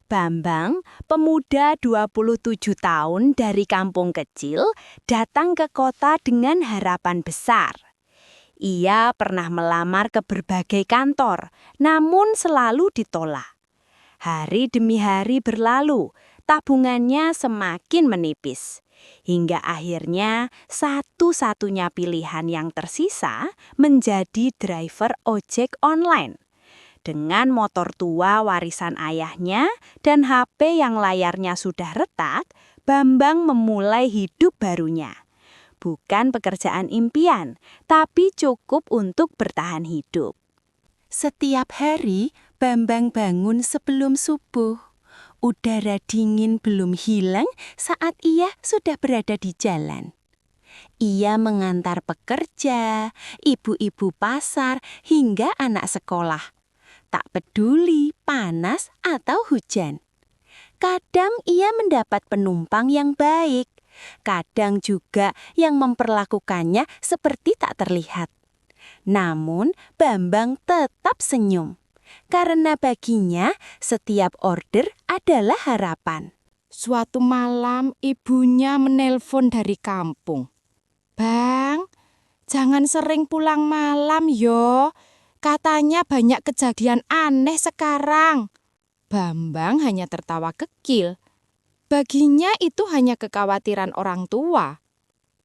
Bambang, pemuda 27 tahun dari kampung kecil, datang ke kota dengan harapan besar. Ia pernah melamar ke berbagai kantor, namun selalu ditolak. Hari demi hari berlalu, tabungannya semakin menipis. Hingga akhirnya satu-satunya pilihan yang tersisa menjadi driver ojek online. Dengan motor tua warisan ayahnya dan HP yang layarnya sudah retak, Bambang memulai hidup barunya. Bukan pekerjaan impian, tapi cukup untuk bertahan hidup. Setiap hari, Bambang bangun sebelum subuh. Udara dingin belum hilang saat ia sudah berada di jalan. Ia mengantar pekerja, ibu-ibu pasar, hingga anak sekolah. Tak peduli panas atau hujan. Kadang ia mendapat penumpang yang baik, kadang juga yang memperlakukannya seperti tak terlihat. Namun, Bambang tetap senyum. Karena baginya, setiap order adalah harapan. Suatu malam, ibunya menelpon dari kampung. "Bang, jangan sering pulang malam yo. Katanya banyak kejadian aneh sekarang." Bambang hanya tertawa kekil. Baginya itu hanya kekhawatiran orang tua.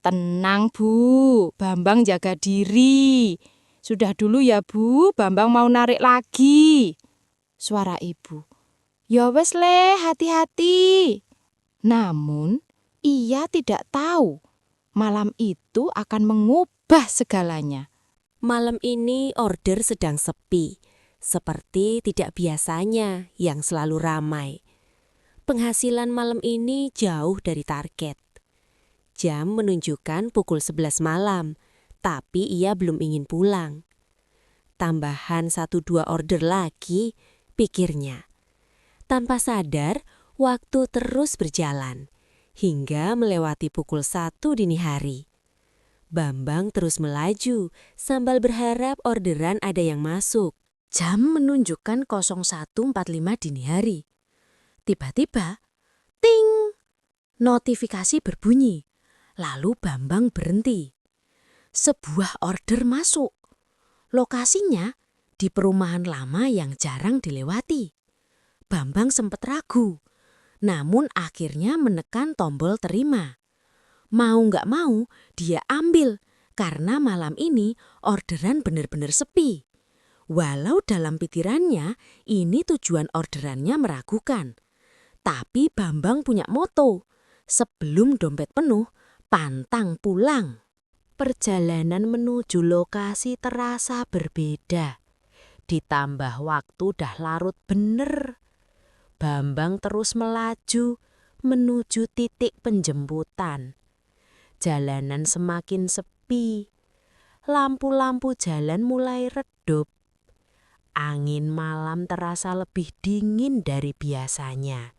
"Tenang, Bu. Bambang jaga diri. Sudah dulu ya, Bu. Bambang mau narik lagi." Suara ibu. "Ya wes le, hati-hati." Namun, ia tidak tahu malam itu akan mengubah segalanya. Malam ini order sedang sepi, seperti tidak biasanya yang selalu ramai. Penghasilan malam ini jauh dari target. Jam menunjukkan pukul 11 malam, tapi ia belum ingin pulang. Tambahan 1-2 order lagi, pikirnya. Tanpa sadar, waktu terus berjalan, hingga melewati pukul 1 dini hari. Bambang terus melaju, sambil berharap orderan ada yang masuk. Jam menunjukkan 01.45 dini hari. Tiba-tiba, ting! Notifikasi berbunyi. Lalu Bambang berhenti. Sebuah order masuk. Lokasinya di perumahan lama yang jarang dilewati. Bambang sempat ragu, namun akhirnya menekan tombol terima. Mau nggak mau, dia ambil karena malam ini orderan benar-benar sepi. Walau dalam pikirannya, ini tujuan orderannya meragukan. Tapi Bambang punya moto, sebelum dompet penuh, pantang pulang. Perjalanan menuju lokasi terasa berbeda. Ditambah waktu dah larut bener. Bambang terus melaju menuju titik penjemputan. Jalanan semakin sepi. Lampu-lampu jalan mulai redup. Angin malam terasa lebih dingin dari biasanya.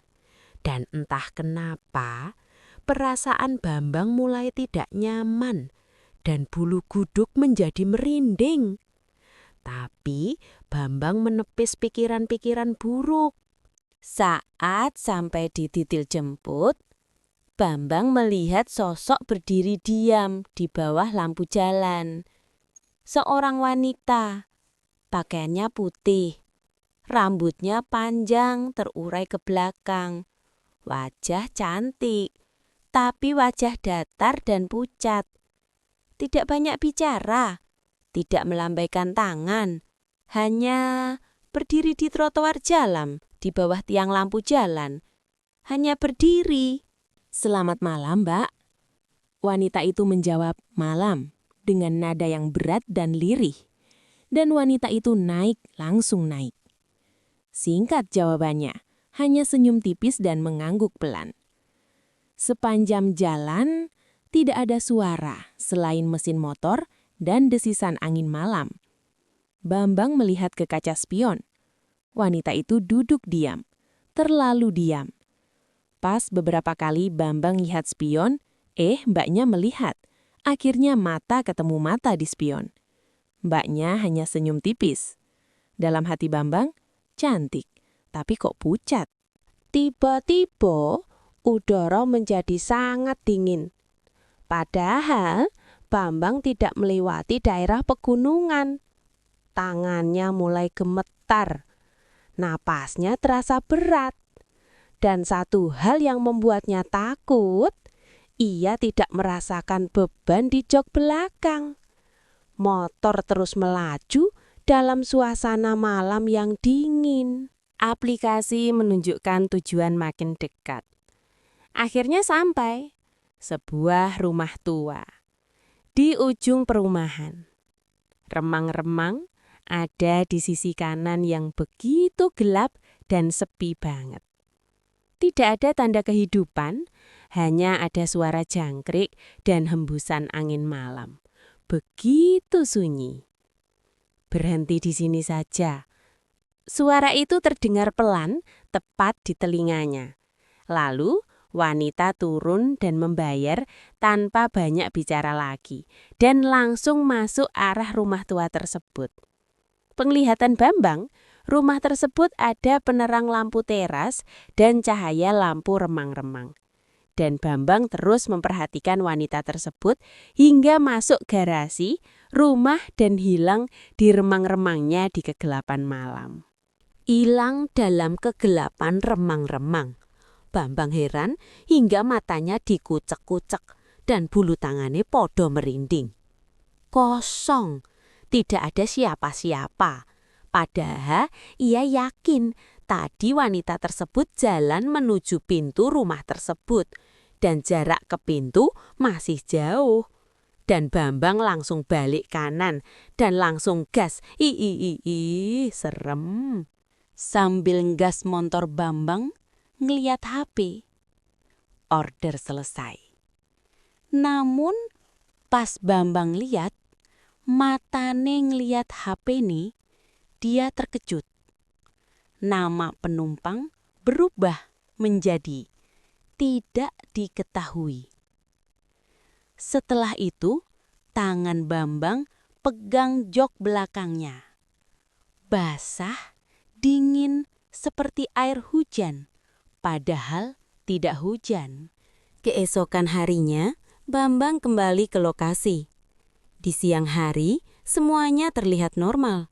Dan entah kenapa, perasaan Bambang mulai tidak nyaman dan bulu kuduk menjadi merinding. Tapi Bambang menepis pikiran-pikiran buruk. Saat sampai di titik jemput, Bambang melihat sosok berdiri diam di bawah lampu jalan. Seorang wanita, pakaiannya putih, rambutnya panjang terurai ke belakang. Wajah cantik, tapi wajah datar dan pucat. Tidak banyak bicara, tidak melambaikan tangan, hanya berdiri di trotoar jalan di bawah tiang lampu jalan. Hanya berdiri. "Selamat malam, Mbak." Wanita itu menjawab malam dengan nada yang berat dan lirih. Dan wanita itu langsung naik. Singkat jawabannya, hanya senyum tipis dan mengangguk pelan. Sepanjang jalan, tidak ada suara selain mesin motor dan desisan angin malam. Bambang melihat ke kaca spion. Wanita itu duduk diam, terlalu diam. Pas beberapa kali Bambang lihat spion, mbaknya melihat. Akhirnya mata ketemu mata di spion. Mbaknya hanya senyum tipis. Dalam hati Bambang, cantik, tapi kok pucat. Tiba-tiba udara menjadi sangat dingin. Padahal Bambang tidak melewati daerah pegunungan. Tangannya mulai gemetar. Napasnya terasa berat. Dan satu hal yang membuatnya takut, ia tidak merasakan beban di jok belakang. Motor terus melaju dalam suasana malam yang dingin. Aplikasi menunjukkan tujuan makin dekat. Akhirnya sampai sebuah rumah tua. Di ujung perumahan, remang-remang ada di sisi kanan yang begitu gelap dan sepi banget. Tidak ada tanda kehidupan, hanya ada suara jangkrik dan hembusan angin malam. Begitu sunyi. Berhenti di sini saja. Suara itu terdengar pelan, tepat di telinganya. Lalu wanita turun dan membayar tanpa banyak bicara lagi, dan langsung masuk arah rumah tua tersebut. Penglihatan Bambang, rumah tersebut ada penerang lampu teras dan cahaya lampu remang-remang. Dan Bambang terus memperhatikan wanita tersebut hingga masuk garasi, rumah dan hilang di remang-remangnya di kegelapan malam. Hilang dalam kegelapan remang-remang. Bambang heran hingga matanya dikucek-kucek dan bulu tangannya podo merinding. Kosong, tidak ada siapa-siapa. Padahal ia yakin tadi wanita tersebut jalan menuju pintu rumah tersebut dan jarak ke pintu masih jauh. Dan Bambang langsung balik kanan dan langsung gas. Serem. Sambil gas motor Bambang ngeliat HP. Order selesai. Namun pas Bambang lihat, matane ngeliat HP nih, dia terkejut. Nama penumpang berubah menjadi tidak diketahui. Setelah itu, tangan Bambang pegang jok belakangnya. Basah, dingin seperti air hujan, padahal tidak hujan. Keesokan harinya, Bambang kembali ke lokasi. Di siang hari, semuanya terlihat normal.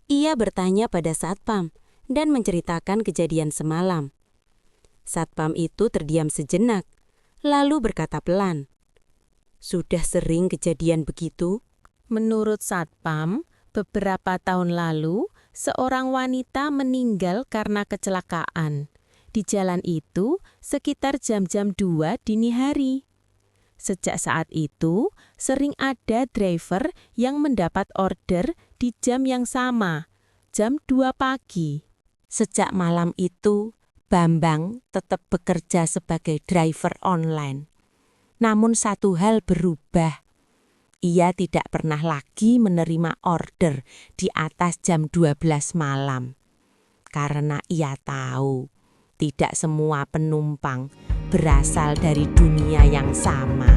Ia bertanya pada satpam dan menceritakan kejadian semalam. Satpam itu terdiam sejenak, lalu berkata pelan, "Sudah sering kejadian begitu?" Menurut satpam, beberapa tahun lalu seorang wanita meninggal karena kecelakaan. Di jalan itu sekitar jam-jam 2 dini hari. Sejak saat itu, sering ada driver yang mendapat order di jam yang sama, jam 2 pagi. Sejak malam itu, Bambang tetap bekerja sebagai driver online. Namun satu hal berubah. Ia tidak pernah lagi menerima order di atas jam 12 malam. Karena ia tahu tidak semua penumpang berasal dari dunia yang sama.